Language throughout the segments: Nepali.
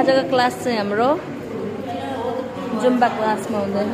आजको क्लास चाहिँ हाम्रो जुम्बा क्लासमा हुँदैछ।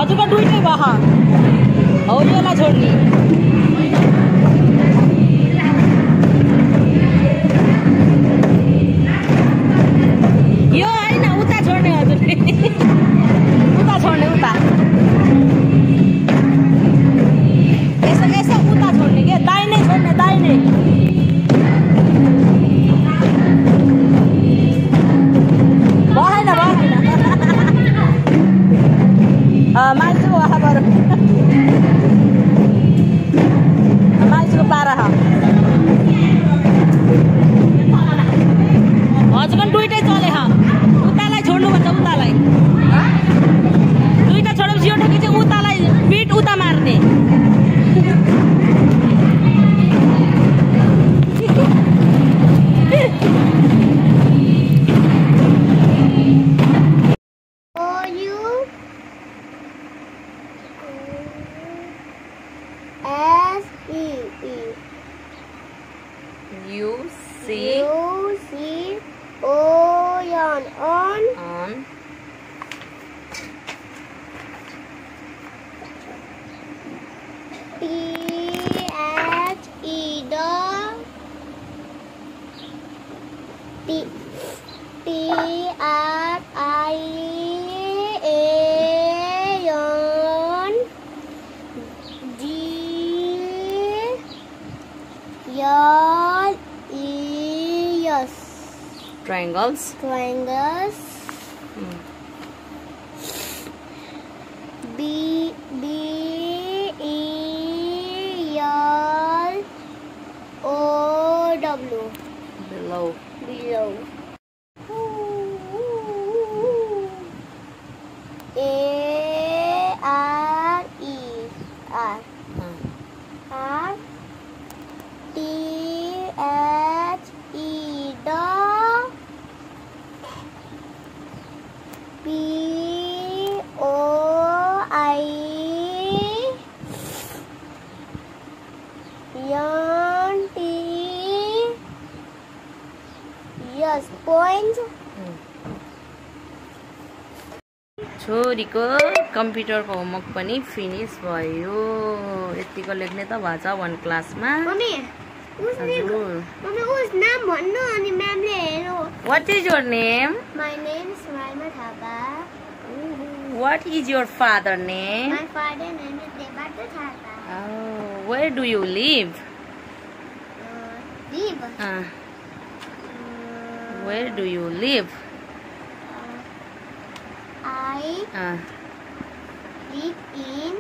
हजुरको दुईटै बह हो योलाई छोड्ने यो हैन उता छोड्ने हजुरले उता छोड्ने उता यसो यसो उता छोड्ने के दाहिने छोड्ने दाहिने मान्छे वहाँ पर मान्छेको पारा हजुर दुईटै चले उतालाई छोड्नु भन्छ उतालाई दुईटा छोडेपछि एउटा कि चाहिँ उतालाई पिट उता मार्ने Triangles. B E L O W. Below. A R E R. R T H E P O I N T yes point. छोरीको कम्प्युटरको होमवर्क पनि फिनिश भयो यतिको लेख्ने त भएछ 1 क्लासमा मम्मी उस नाम भन्नु अनि म्यामले हेर्नु What is your name? My name is Raima Thapa. What is your father name? My father name is Devata Thapa. Oh, where do you live? Where do you live? I live in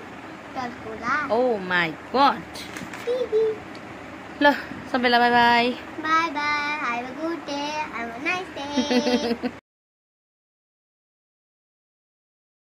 Talpura. Oh my God. ल सबैलाई by by Bye bye. Have a good day. Have a nice day.